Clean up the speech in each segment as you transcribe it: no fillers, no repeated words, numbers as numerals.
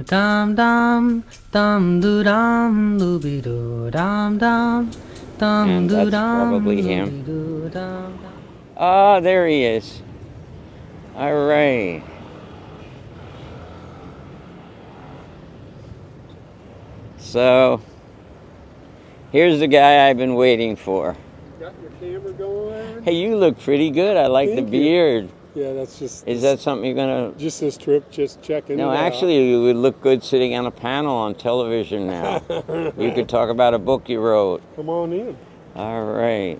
dum dum dum doo dum dooby doo dum dum dum And doo that's dum probably dooby him. doo dum dum. Ah, there he is. All right. So, here's the guy I've been waiting for. Got your camera going? Hey, you look pretty good. I like the Thank you. beard. Yeah, that's just. Is that something you're gonna? Just this trip, just checking No, it out. actually, you would look good sitting on a panel on television now. You could talk about a book you wrote. Come on in. All right.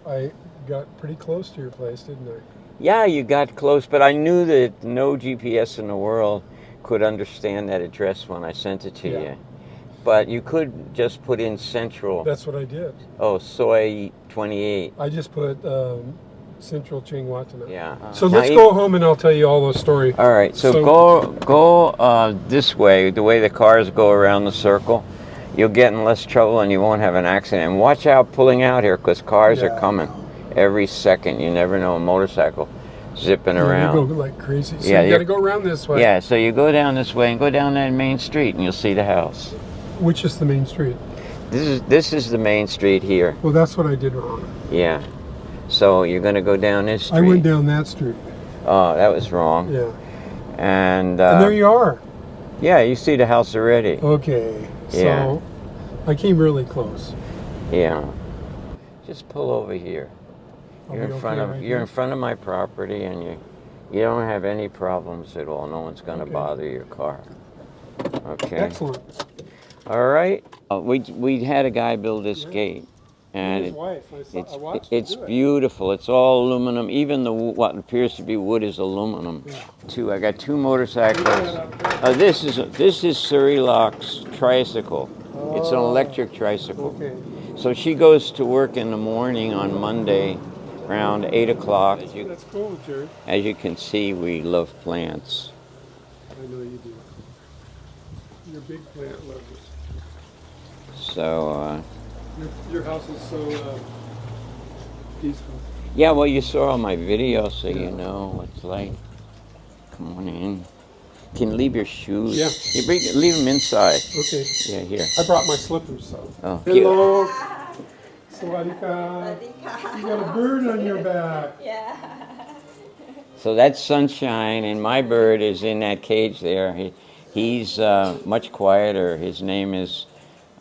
I got pretty close to your place, didn't I? Yeah, you got close, but I knew that no GPS in the world could understand that address when I sent it to Yeah. you. But you could just put in Central. That's what I did. Oh, Soy 28. I just put Central Chingwatana. Yeah. So Now let's go home and I'll tell you all the story. All right. So go this way, the way the cars go around the circle. You'll get in less trouble and you won't have an accident. And watch out pulling out here because cars are coming every second. You never know, a motorcycle zipping around. You go like crazy. So Yeah, you got to go around this way. Yeah, so you go down this way and go down that main street and you'll see the house. Which is the main street? This is the main street here. Well, that's what I did wrong. Yeah. So you're going to go down this street. I went down that street. Oh, that was wrong. Yeah. And there you are. Yeah, you see the house already. Okay. Yeah. So I came really close. Yeah. Just pull over here. You're in front of right you're here? in front of my property and you don't have any problems at all. No one's going to bother your car. Okay. Excellent. All right. We had a guy build this gate, and His wife. I watched him it's do it. beautiful. It's all aluminum. Even what appears to be wood is aluminum. Yeah. I got two motorcycles. This is Surrey Lock's tricycle. It's an electric tricycle. Okay. So she goes to work in the morning on Monday, around 8 o'clock. That's cool, Jerry. As you can see, we love plants. I know you do. You're big plant lovers. So. Your house is so peaceful. Yeah, well, you saw all my videos, so you know what it's like. Come on in. You can leave your shoes. Yeah. Leave them inside. Okay. Yeah, here. I brought my slippers, so. Oh, Hello. Sawadika. You got a bird on your back. Yeah. So that's Sunshine, and my bird is in that cage there. He's much quieter. His name is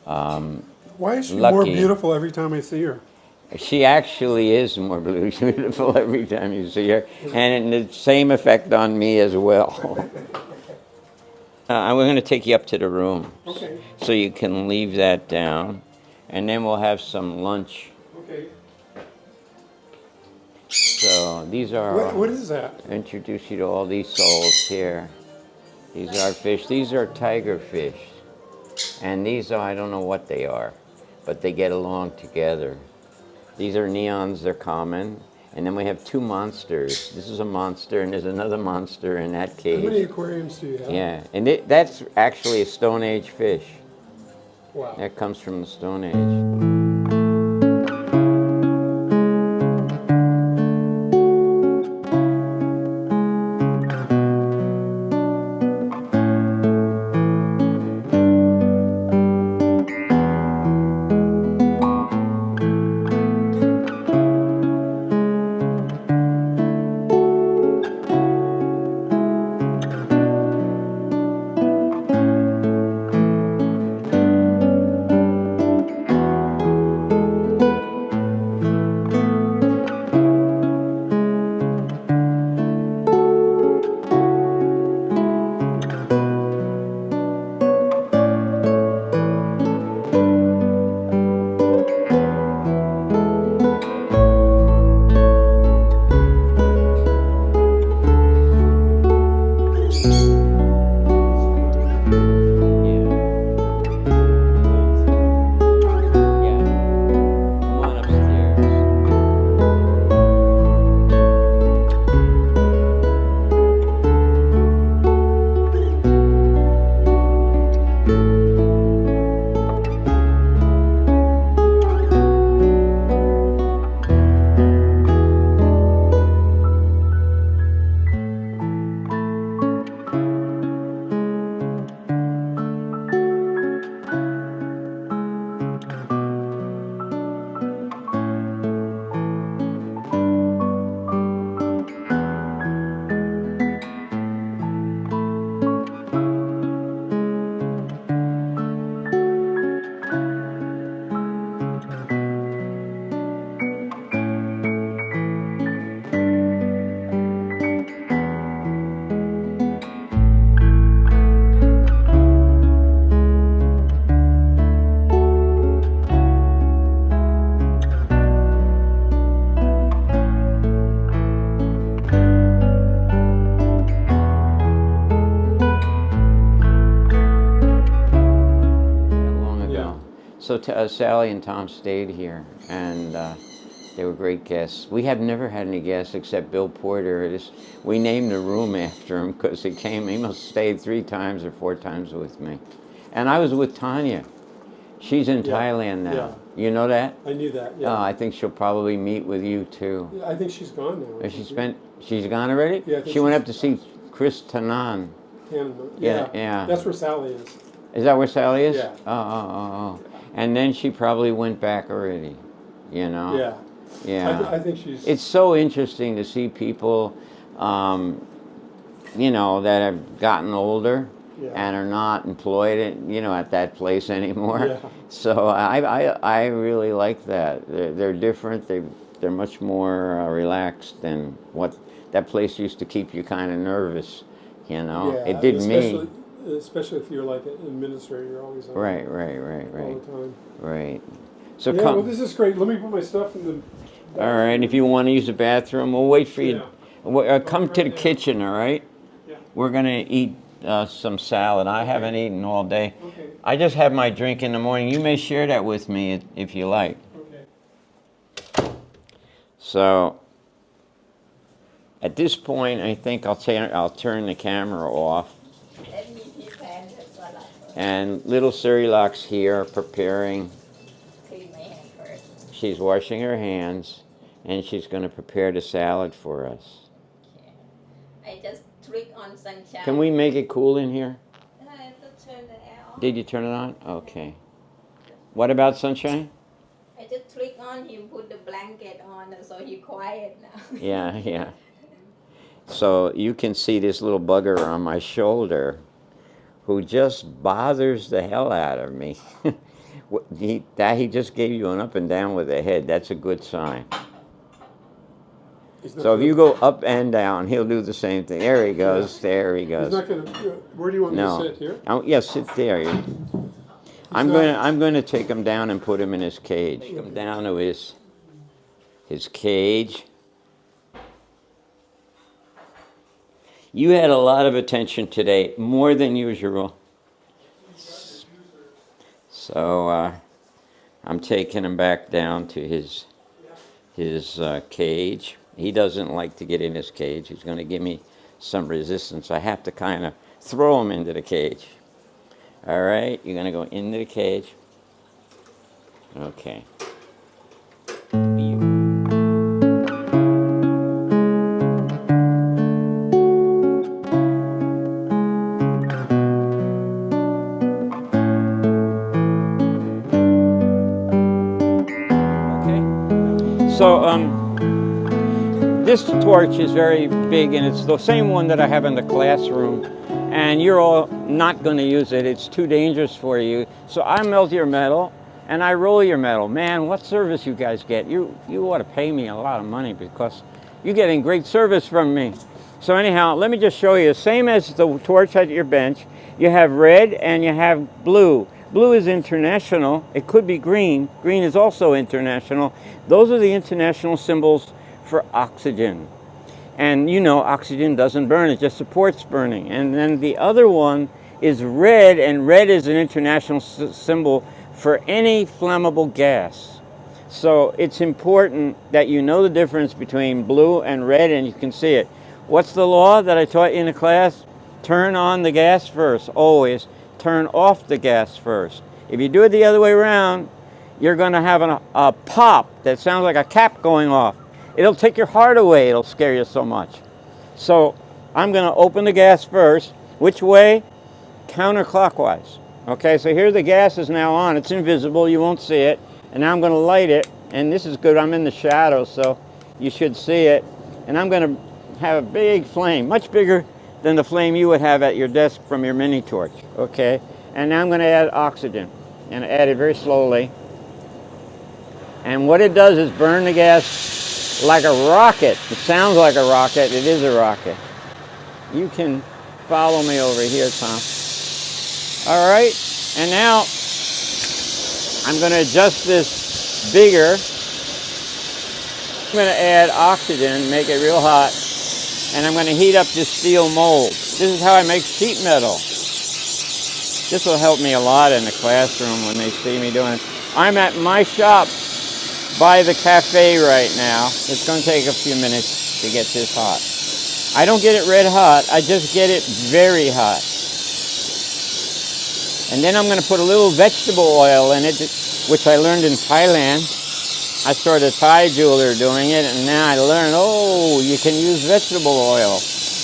Why is she Lucky. more beautiful every time I see her? She actually is more beautiful every time you see her, and the same effect on me as well. I'm going to take you up to the room, Okay. so you can leave that down, and then we'll have some lunch. Okay. So these are. What is that? Introduce you to all these souls here. These are fish. These are tiger fish, and these are, I don't know what they are, but they get along together. These are neons. They're common. And then we have two monsters. This is a monster, and there's another monster in that cage. How many aquariums do you have? Yeah, and that's actually a Stone Age fish. Wow. That comes from the Stone Age. so Sally and Tom stayed here, and they were great guests. We have never had any guests except Bill Porter. We named the room after him because he must have stayed 3 times or 4 times with me. And I was with Tanya. She's in Thailand now. Yeah. You know that? I knew that. Yeah. I think she'll probably meet with you too. Yeah, I think she's gone now. She's gone already? Yeah, she went up to see Chris Tanan. Canada. Yeah. That's where Sally is. Is that where Sally is? Yeah. Oh. And then she probably went back already, you know? Yeah. Yeah. I think she's... It's so interesting to see people, you know, that have gotten older and are not employed, at that place anymore. Yeah. So I really like that. They're different. They're much more relaxed than what that place used to keep you kind of nervous, you know. Yeah, it did me. Especially if you're like an administrator, you're always on Right. all the time. Right. So Yeah, come. well, this is great. Let me put my stuff in the... All right. If you want to use the bathroom, we'll wait for you. Yeah. Come to the kitchen. All right. Yeah. We're gonna eat some salad. I haven't eaten all day. Okay. I just have my drink in the morning. You may share that with me if you like. Okay. So at this point, I think I'll turn the camera off. And little Cyrilac's here preparing. She's washing her hands, and she's going to prepare the salad for us. I just click on sunshine. Can we make it cool in here? I have to turn the air on. Did you turn it on? Okay. What about sunshine? I just click on him, put the blanket on, so he quiet now. Yeah. So you can see this little bugger on my shoulder who just bothers the hell out of me. He just gave you an up and down with the head. That's a good sign. So if you go up and down, he'll do the same thing. There he goes. Yeah. There he He's goes. not going to... Where do you want me to sit? Here? Yeah, sit there. I'm going to take him down and put him in his cage. Take him down to his cage. You had a lot of attention today, more than usual. So I'm taking him back down to his cage. He doesn't like to get in his cage. He's going to give me some resistance. I have to kind of throw him into the cage. All right, you're going to go into the cage. Okay. So this torch is very big, and it's the same one that I have in the classroom, and you're all not going to use it. It's too dangerous for you. So I melt your metal and I roll your metal. Man, what service you guys get. You ought to pay me a lot of money because you're getting great service from me. So anyhow, let me just show you. Same as the torch at your bench, you have red and you have blue. Blue is international. It could be green. Green is also international. Those are the international symbols for oxygen. And you know, oxygen doesn't burn, it just supports burning. And then the other one is red, and red is an international symbol for any flammable gas. So it's important that you know the difference between blue and red, and you can see it. What's the law that I taught you in the class? Turn on the gas first, always. Turn off the gas first. If you do it the other way around, you're going to have a pop that sounds like a cap going off. It'll take your heart away. It'll scare you so much. So I'm going to open the gas first. Which way? Counterclockwise. Okay, so here the gas is now on. It's invisible. You won't see it. And now I'm going to light it. And this is good. I'm in the shadow, so you should see it. And I'm going to have a big flame, much bigger than the flame you would have at your desk from your mini torch. Okay, and now I'm going to add oxygen. And add it very slowly. And what it does is burn the gas like a rocket. It sounds like a rocket. It is a rocket. You can follow me over here, Tom. All right, and now I'm going to adjust this bigger. I'm going to add oxygen, make it real hot, and I'm going to heat up this steel mold. This is how I make sheet metal. This will help me a lot in the classroom when they see me doing it. I'm at my shop by the cafe right now. It's going to take a few minutes to get this hot. I don't get it red hot, I just get it very hot. And then I'm going to put a little vegetable oil in it, which I learned in Thailand. I saw the Thai jeweler doing it, and now I learned, oh, you can use vegetable oil.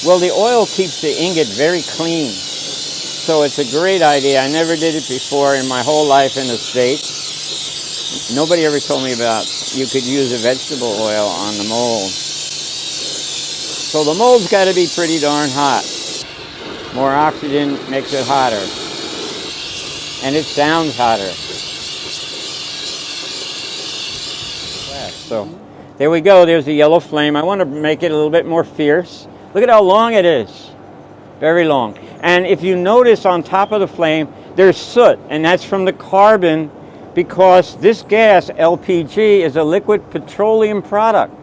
Well, the oil keeps the ingot very clean. So it's a great idea. I never did it before in my whole life in the States. Nobody ever told me about you could use a vegetable oil on the mold. So the mold's got to be pretty darn hot. More oxygen makes it hotter. And it sounds hotter. So there we go. There's the yellow flame. I want to make it a little bit more fierce. Look at how long it is. Very long. And if you notice on top of the flame, there's soot, and that's from the carbon, because this gas, LPG, is a liquid petroleum product.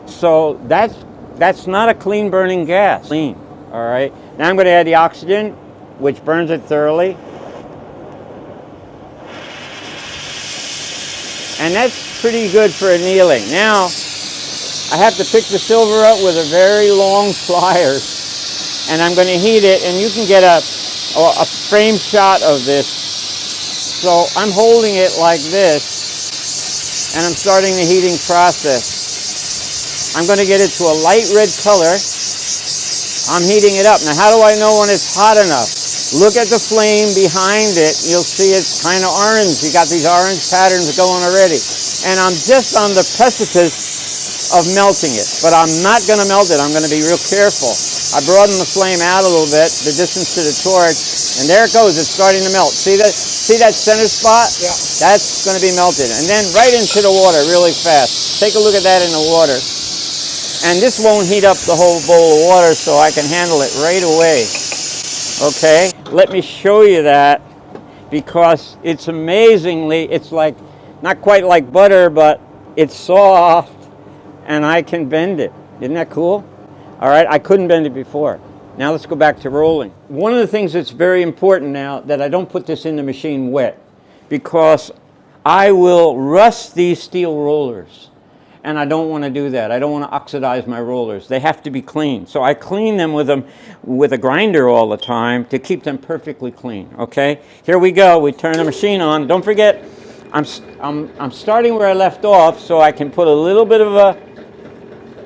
So that's not a clean burning gas. Clean. All right. Now I'm going to add the oxygen, which burns it thoroughly. And that's pretty good for annealing. Now, I have to pick the silver up with a very long pliers. And I'm going to heat it, and you can get a frame shot of this. So I'm holding it like this, and I'm starting the heating process. I'm going to get it to a light red color. I'm heating it up. Now, how do I know when it's hot enough? Look at the flame behind it. You'll see it's kind of orange. You got these orange patterns going already. And I'm just on the precipice of melting it. But I'm not going to melt it. I'm going to be real careful. I broaden the flame out a little bit, the distance to the torch, and there it goes. It's starting to melt. See that center spot? Yeah. That's going to be melted. And then right into the water really fast. Take a look at that in the water. And this won't heat up the whole bowl of water, so I can handle it right away. Okay? Let me show you that, because it's amazingly, it's like, not quite like butter, but it's soft, and I can bend it. Isn't that cool? All right, I couldn't bend it before. Now let's go back to rolling. One of the things that's very important now, that I don't put this in the machine wet, because I will rust these steel rollers. And I don't want to do that. I don't want to oxidize my rollers. They have to be clean. So I clean them with a grinder all the time to keep them perfectly clean. Okay? Here we go. We turn the machine on. Don't forget, I'm starting where I left off, so I can put a little bit of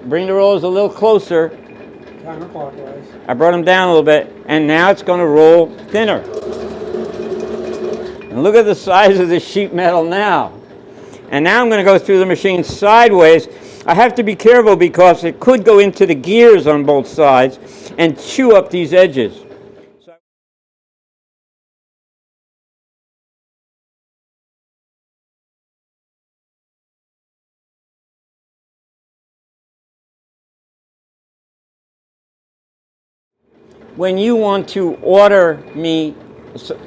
bring the rollers a little closer. Counterclockwise. I brought them down a little bit, and now it's going to roll thinner. And look at the size of this sheet metal now. And now I'm going to go through the machine sideways. I have to be careful because it could go into the gears on both sides and chew up these edges. When you want to order me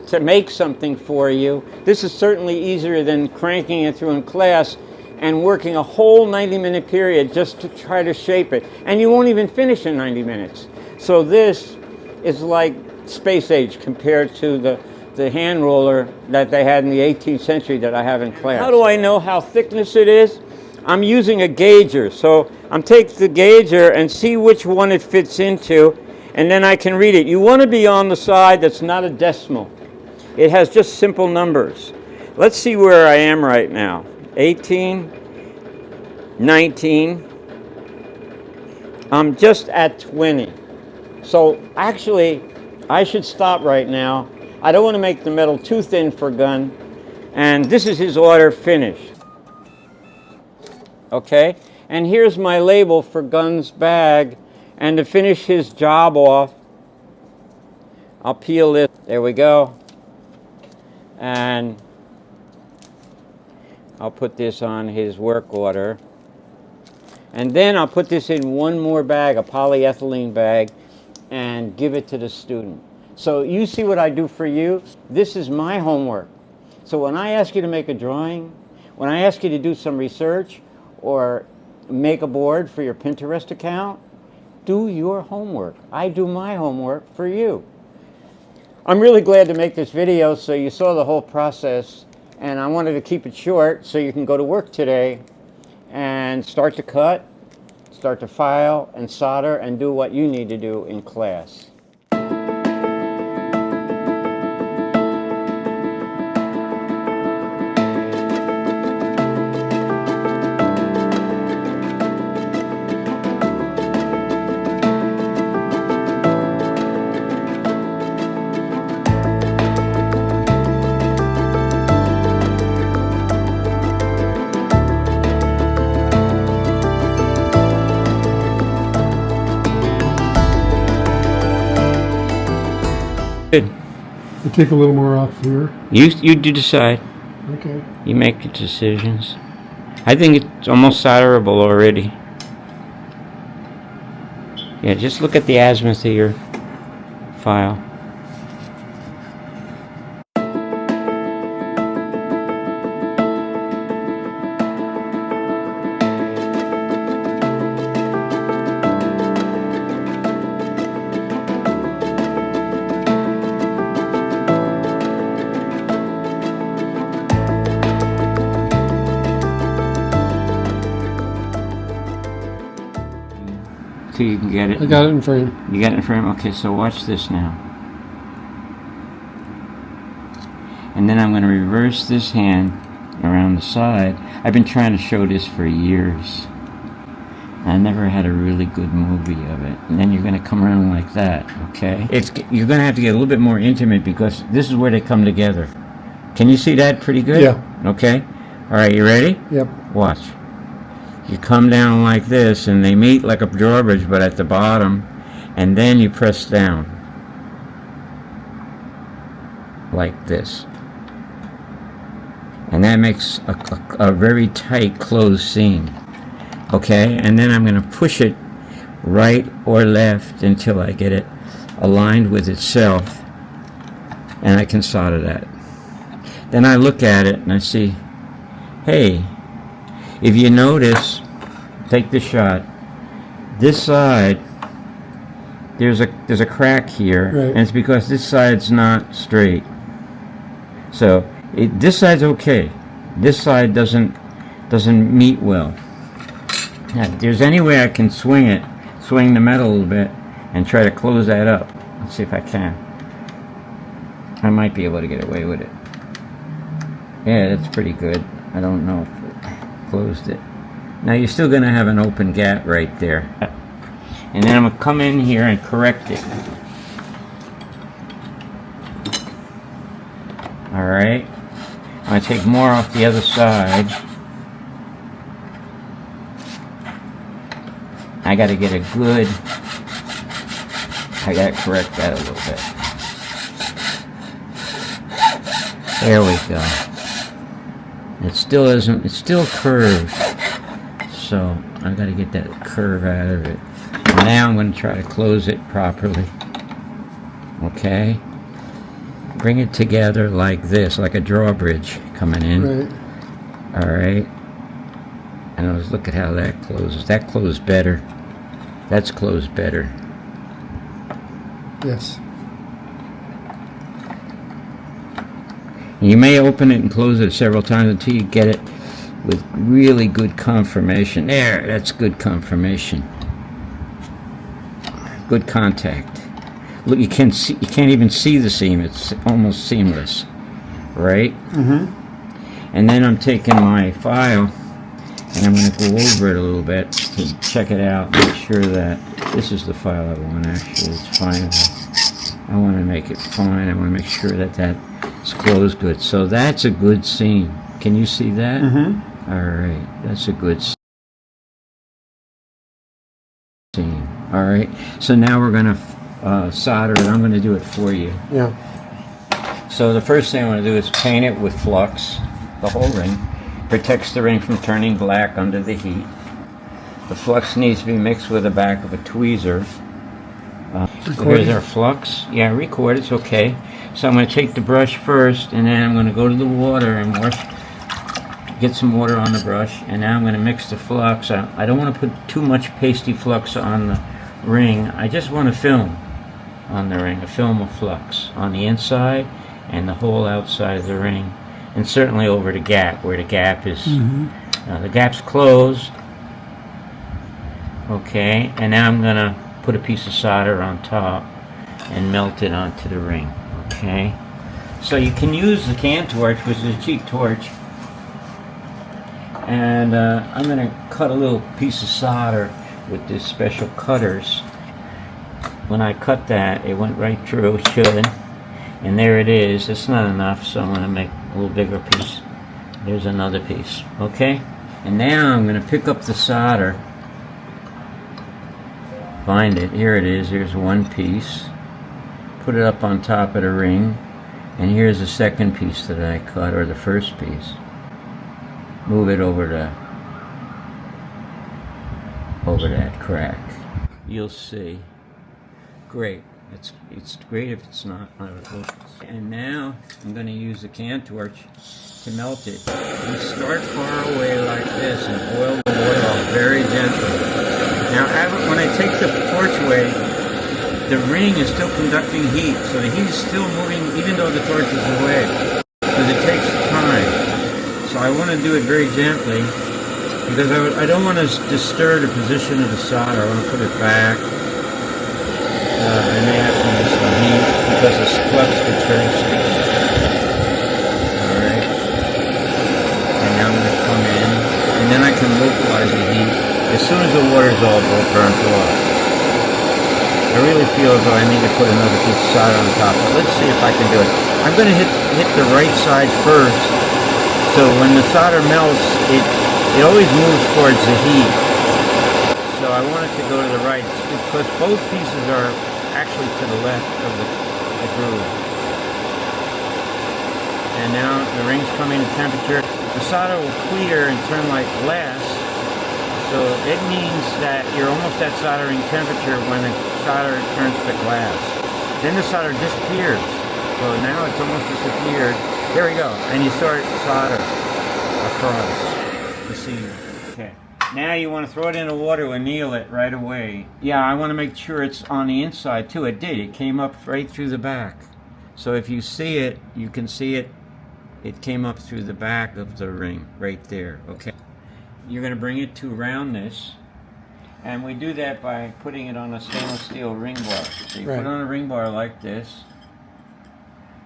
to make something for you, this is certainly easier than cranking it through in class and working a whole 90-minute period just to try to shape it. And you won't even finish in 90 minutes. So this is like space age compared to the hand roller that they had in the 18th century that I have in class. How do I know how thickness it is? I'm using a gauger. So I'm taking the gauger and see which one it fits into, and then I can read it. You want to be on the side that's not a decimal. It has just simple numbers. Let's see where I am right now. 18, 19. I'm just at 20. So actually, I should stop right now. I don't want to make the metal too thin for Gun. And this is his order finished. Okay? And here's my label for Gun's bag. And to finish his job off, I'll peel it. There we go. And I'll put this on his work order. And then I'll put this in one more bag, a polyethylene bag, and give it to the student. So you see what I do for you? This is my homework. So when I ask you to make a drawing, when I ask you to do some research or make a board for your Pinterest account, do your homework. I do my homework for you. I'm really glad to make this video so you saw the whole process, And I wanted to keep it short so you can go to work today and start to cut, start to file and solder and do what you need to do in class. Good. I take a little more off here. You do decide. Okay. You make your decisions. I think it's almost solderable already. Yeah, just look at the azimuth of your file. So you can get it. I got it in frame. You got it in frame? Okay, so watch this now. And then I'm going to reverse this hand around the side. I've been trying to show this for years. I never had a really good movie of it. And then you're going to come around like that, okay? You're going to have to get a little bit more intimate because this is where they come together. Can you see that pretty good? Yeah. Okay. All right, you ready? Yep. Watch. You come down like this, and they meet like a drawbridge, but at the bottom, and then you press down. Like this. And that makes a very tight, closed seam. Okay? And then I'm going to push it right or left until I get it aligned with itself, and I can solder that. Then I look at it, and I see, hey, if you notice, take the shot, this side, there's a crack here, right. and it's because this side's not straight. So this side's okay. This side doesn't meet well. Now, if there's any way I can swing the metal a little bit, and try to close that up. Let's see if I can. I might be able to get away with it. Yeah, that's pretty good. I don't know if closed it. Now you're still going to have an open gap right there. And then I'm going to come in here and correct it. Alright. I'm going to take more off the other side. I got to get a good... I got to correct that a little bit. There we go. It still isn't, it's still curved. So I've got to get that curve out of it. Now I'm going to try to close it properly. Okay? Bring it together like this, like a drawbridge coming in. Right. Alright? And let's look at how that closes. That closed better. That's closed better. Yes. You may open it and close it several times until you get it with really good confirmation. There, that's good confirmation. Good contact. Look, you can't even see the seam. It's almost seamless, right? Mm-hmm. And then I'm taking my file and I'm going to go over it a little bit to check it out. Make sure that this is the file I want. Actually, it's fine. I want to make it fine. I want to make sure that that's closed good. So that's a good seam. Can you see that? Mm-hmm. All right, that's a good seam. All right. So now we're going to solder it. I'm going to do it for you. Yeah. So the first thing I want to do is paint it with flux, the whole ring. Protects the ring from turning black under the heat. The flux needs to be mixed with the back of a tweezer. So here's our flux. Yeah, record, it's okay. So I'm going to take the brush first, and then I'm going to go to the water and get some water on the brush, and now I'm going to mix the flux. I don't want to put too much pasty flux on the ring. I just want a film on the ring, a film of flux on the inside and the whole outside of the ring. And and certainly over the gap, where the gap is, the gap's closed. Okay, and now I'm gonna put a piece of solder on top and melt it onto the ring. Okay, so you can use the can torch, which is a cheap torch, and I'm gonna cut a little piece of solder with this special cutters. When I cut that, it went right through, it should, and there it is. It's not enough, so I'm gonna make a little bigger piece. There's another piece, okay? And now I'm gonna pick up the solder, find it, here it is, here's one piece, put it up on top of the ring, and here's the second piece that I cut, or the first piece. Move it over that crack. You'll see. Great. It's great if it's not out of focus. And now I'm going to use the can torch to melt it. We start far away like this and boil the oil very gently. Now when I take the torch away, the ring is still conducting heat, so the heat is still moving even though the torch is away, because it takes time. So I want to do it very gently, because I don't want to disturb the position of the solder. I want to put it back. I may have to use some heat because the flux gets very sticky. Alright. And now I'm going to come in, and then I can localize the heat as soon as the water's all burnt off. I really feel as though I need to put another piece of solder on top, but let's see if I can do it. I'm going to hit the right side first, so when the solder melts, it always moves towards the heat. So I want it to go to the right, because both pieces are actually to the left of the groove. And now the ring's coming to temperature. The solder will clear and turn like glass, so it means that you're almost at soldering temperature when the solder turns to glass. Then the solder disappears. So now it's almost disappeared. There we go. And you start solder across the seam. Okay. Now you want to throw it in the water and anneal it right away. Yeah, I want to make sure it's on the inside too. It did. It came up right through the back. So if you see it, you can see it. It came up through the back of the ring right there. Okay. You're going to bring it to roundness. And we do that by putting it on a stainless steel ring bar. So you put it on a ring bar like this.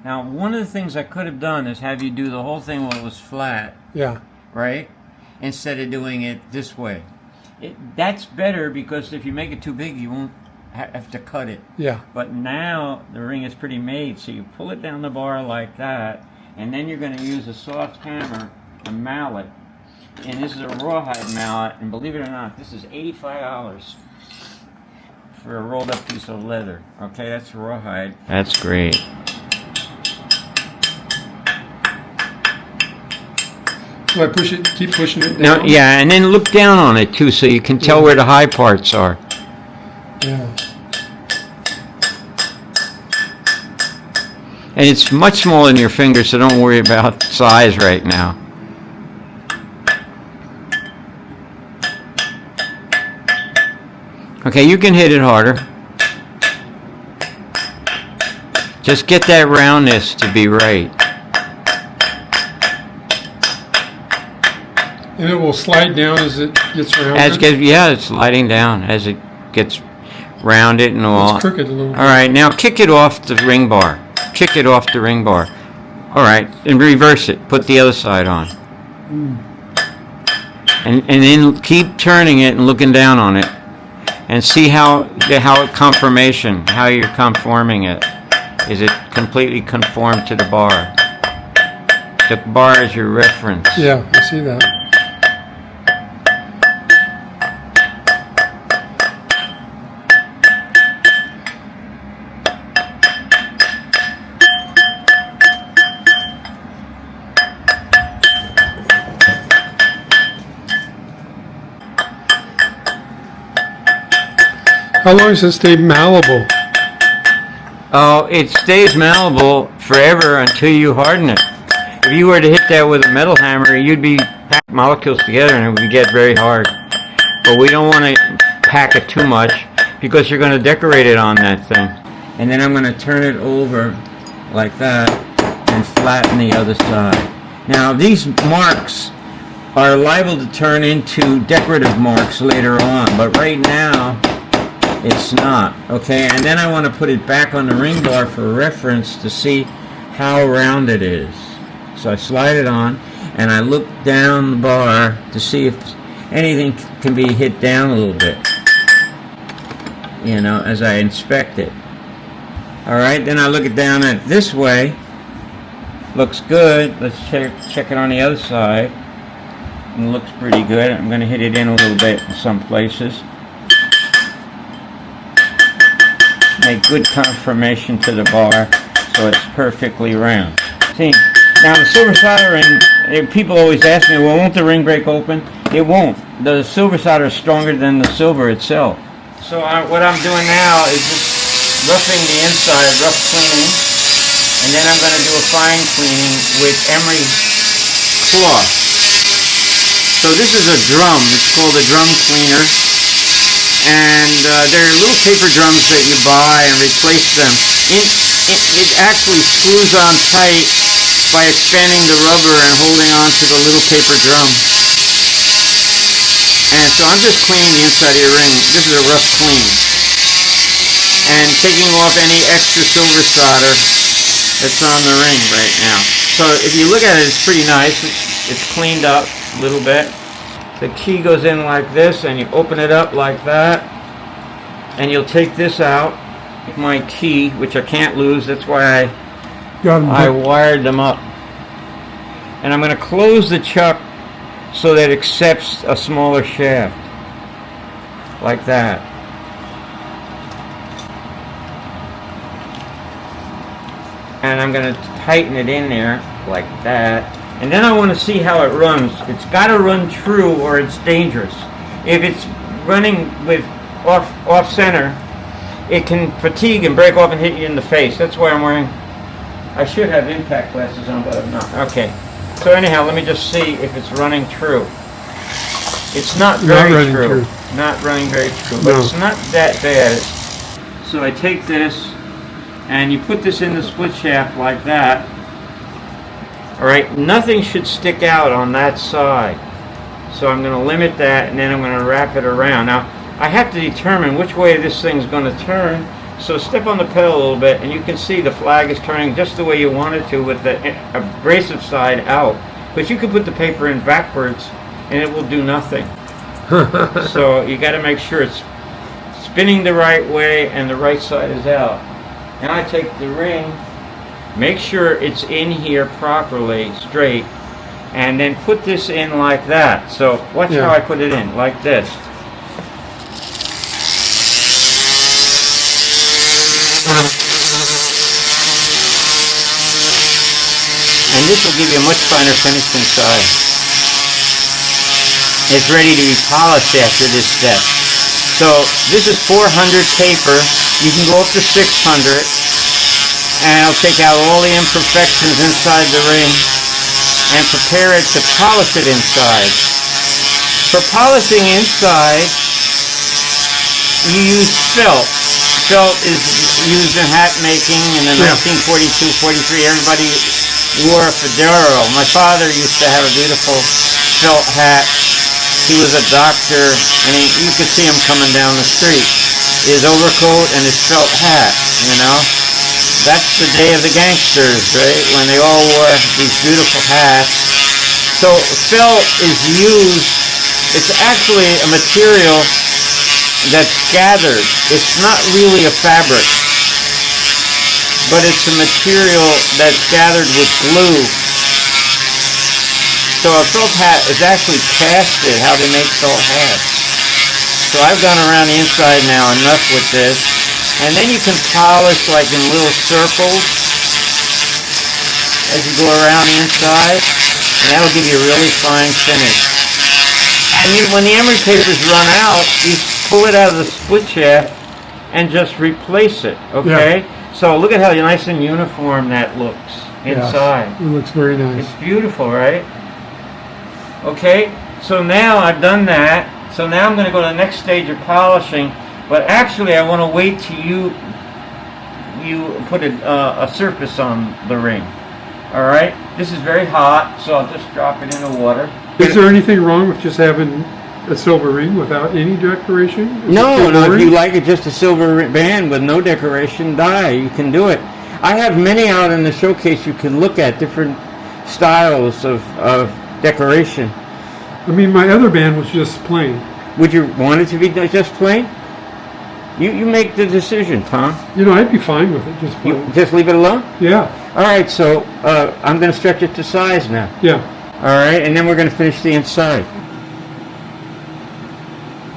Now, one of the things I could have done is have you do the whole thing while it was flat. Yeah. Right? Instead of doing it this way. That's better, because if you make it too big, you won't have to cut it. Yeah. But now the ring is pretty made, so you pull it down the bar like that, and then you're going to use a soft hammer, a mallet. And this is a rawhide mallet, and believe it or not, this is $85 for a rolled up piece of leather. Okay, that's rawhide. That's great. So I push it, keep pushing it down? Now, yeah, and then look down on it too, so you can tell where the high parts are. Yeah. And it's much smaller than your finger, so don't worry about size right now. Okay, you can hit it harder. Just get that roundness to be right. And it will slide down as it gets rounded? Yeah, it's sliding down as it gets rounded and all. It's crooked a little bit. All right, now kick it off the ring bar. Kick it off the ring bar. All right, and reverse it. Put the other side on. And then keep turning it and looking down on it. And see how confirmation, how you're conforming it. Is it completely conformed to the bar? The bar is your reference. Yeah, I see that. How long does it stay malleable? Oh, it stays malleable forever until you harden it. If you were to hit that with a metal hammer, you'd be pack molecules together and it would get very hard. But we don't want to pack it too much, because you're going to decorate it on that thing. And then I'm going to turn it over like that and flatten the other side. Now these marks are liable to turn into decorative marks later on, but right now it's not. Okay, and then I want to put it back on the ring bar for reference to see how round it is. So I slide it on and I look down the bar to see if anything can be hit down a little bit, you know, as I inspect it. Alright, then I look it down at this way. Looks good. Let's check it on the other side. It looks pretty good. I'm going to hit it in a little bit in some places. Make good confirmation to the bar so it's perfectly round. See, now the silver soldering, people always ask me, well, won't the ring break open? It won't. The silver solder is stronger than the silver itself. So what I'm doing now is just roughing the inside, rough cleaning, and then I'm going to do a fine cleaning with emery cloth. So this is a drum. It's called a drum cleaner. And they're little paper drums that you buy and replace them. It actually screws on tight by expanding the rubber and holding on to the little paper drum. And so I'm just cleaning the inside of your ring. This is a rough clean. And taking off any extra silver solder that's on the ring right now. So if you look at it, it's pretty nice. It's cleaned up a little bit. The key goes in like this, and you open it up like that, and you'll take this out. My key, which I can't lose, that's why I wired them up. And I'm going to close the chuck so that it accepts a smaller shaft, like that. And I'm going to tighten it in there, like that. And then I want to see how it runs. It's got to run true or it's dangerous. If it's running with off center, it can fatigue and break off and hit you in the face. That's why I'm wearing, I should have impact glasses on, but I'm not. Okay. So anyhow, let me just see if it's running true. It's not very true. Not running very true, but it's not that bad. So I take this and you put this in the split shaft like that. Alright, nothing should stick out on that side. So I'm going to limit that, and then I'm going to wrap it around. Now, I have to determine which way this thing's going to turn. So step on the pedal a little bit, and you can see the flag is turning just the way you want it to with the abrasive side out. But you can put the paper in backwards, and it will do nothing. So you got to make sure it's spinning the right way and the right side is out. And I take the ring, make sure it's in here properly, straight, and then put this in like that. So watch how I put it in, like this. And this will give you a much finer finish inside. It's ready to be polished after this step. So this is 400 paper. You can go up to 600. And I'll take out all the imperfections inside the ring and prepare it to polish it inside. For polishing inside, you use felt. Felt is used in hat making in the 1942-43. Everybody wore a fedora. My father used to have a beautiful felt hat. He was a doctor, and you could see him coming down the street. His overcoat and his felt hat, you know. That's the day of the gangsters, right? When they all wore these beautiful hats. So felt is used, it's actually a material that's gathered. It's not really a fabric, but it's a material that's gathered with glue. So a felt hat is actually casted, how they make felt hats. So I've gone around the inside now enough with this. And then you can polish like in little circles as you go around the inside, and that'll give you a really fine finish. And when the emery papers run out, you pull it out of the split shaft and just replace it, okay? So look at how nice and uniform that looks inside. It looks very nice. It's beautiful, right? Okay, so now I've done that. So now I'm going to go to the next stage of polishing. But actually, I want to wait till you put a surface on the ring. All right, this is very hot, so I'll just drop it in the water. Is there anything wrong with just having a silver ring without any decoration? Is it No, too no, if you boring? like it just a silver band with no decoration, you can do it. I have many out in the showcase you can look at, different styles of decoration. I mean, my other band was just plain. Would you want it to be just plain? You make the decision, Tom. You know, I'd be fine with it, just You plain. just leave it alone? Yeah, All right, so I'm going to stretch it to size now. yeah. All right, and then we're going to finish the inside.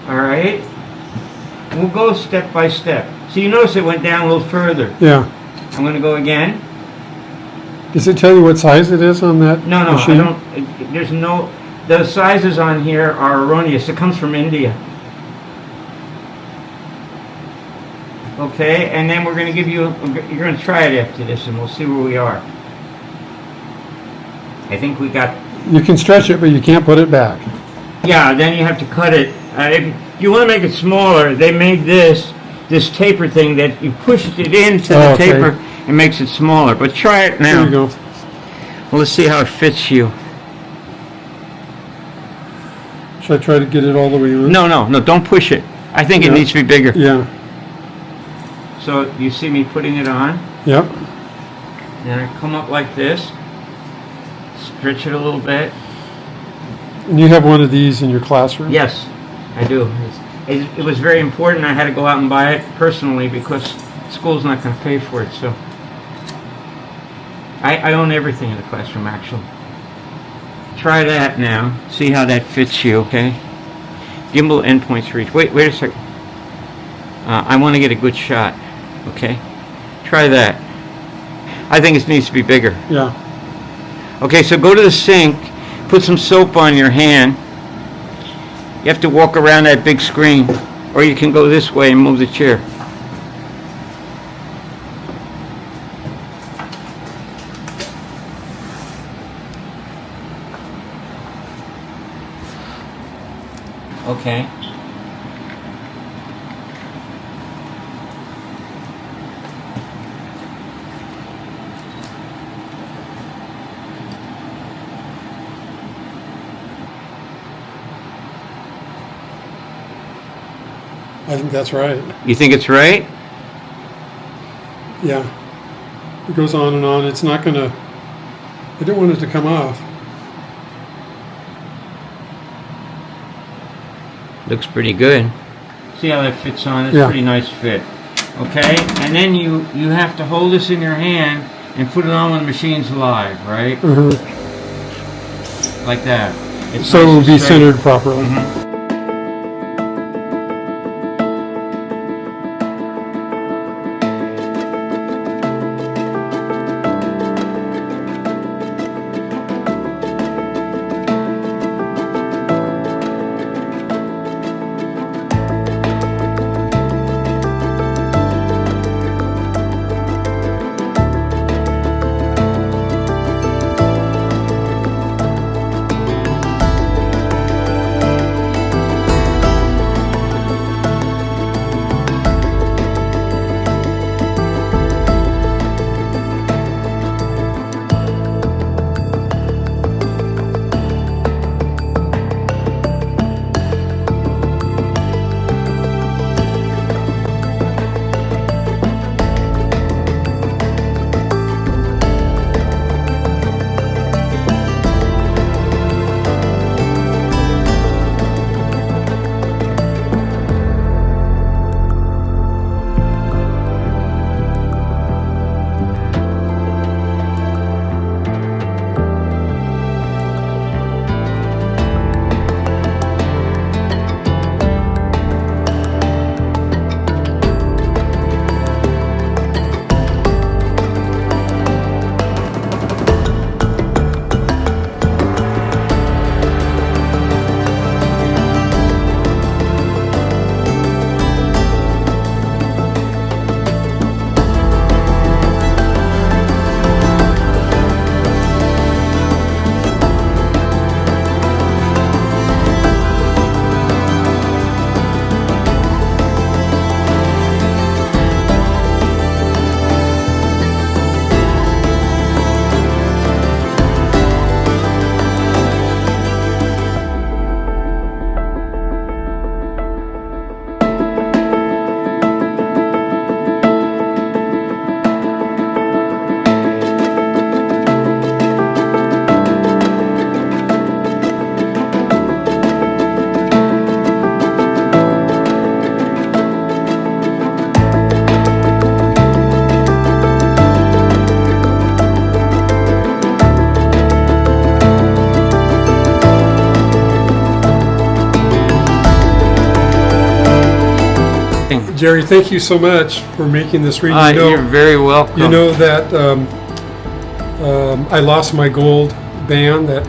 All right? We'll go step by step. So you notice it went down a little further. Yeah. I'm going to go again. Does it tell you what size it is on that No, machine? I don't. There's no. The sizes on here are erroneous. It comes from India. Okay, and then we're going to give you. You're going to try it after this, and we'll see where we are. I think we got. You can stretch it, but you can't put it back. Yeah, then you have to cut it. If you want to make it smaller, they made this taper thing that you pushed it into the okay. taper and makes it smaller. But try it now. There you go. Well, let's see how it fits you. Should I try to get it all the way in? No, don't push it. I think it Yeah. needs to be bigger. Yeah. So you see me putting it on, Yep. and I come up like this, stretch it a little bit. And you have one of these in your classroom? Yes, I do. It was very important. I had to go out and buy it personally because school's not going to pay for it. So I own everything in the classroom, actually. Try that now. See how that fits you, okay? Gimbal endpoints reach. Wait a second. I want to get a good shot, okay? Try that. I think it needs to be bigger. Yeah. Okay, so go to the sink, put some soap on your hand. You have to walk around that big screen, or you can go this way and move the chair. Okay. I think that's right. You think it's right? Yeah. It goes on and on. It's not gonna, I don't want it to come off. Looks pretty good. See how that fits on? It's Yeah. a pretty nice fit. Okay, and then you have to hold this in your hand and put it on when the machine's live, right? Like that. It's So it nice will and be straight. centered properly. Jerry, thank you so much for making this ring. You're very welcome. You know that I lost my gold band that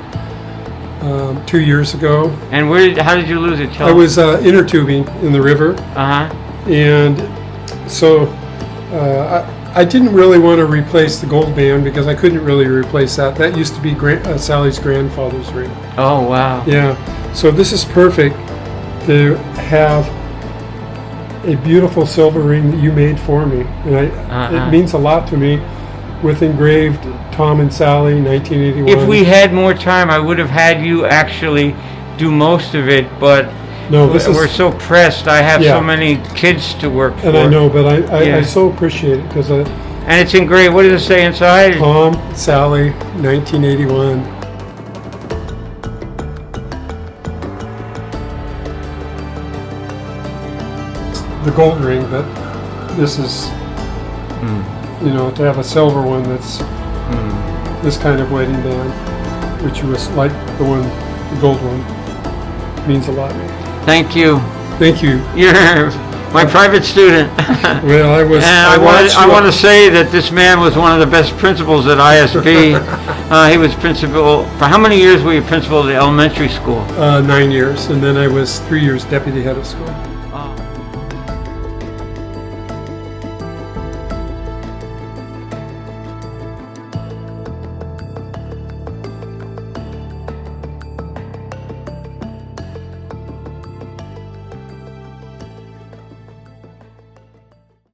2 years ago. And how did you lose it? I was inner tubing in the river, and so I didn't really want to replace the gold band because I couldn't really replace that. That used to be Sally's grandfather's ring. Oh, wow. Yeah, so this is perfect to have a beautiful silver ring that you made for me, and it means a lot to me, with engraved Thom and Sally, 1981. If we had more time, I would have had you actually do most of it, but no, we're so pressed. I have so many kids to work for. And I know, but I so appreciate it because and it's engraved. What does it say inside? Thom, Sally, 1981. The gold ring, but this is, you know, to have a silver one that's this kind of wedding band, which was like the gold one, means a lot to me. Thank you. Thank you. You're my private student. Well, I was. And I want to say that this man was one of the best principals at ISB. He was principal. For how many years were you principal of the elementary school? 9 years, and then I was 3 years deputy head of school.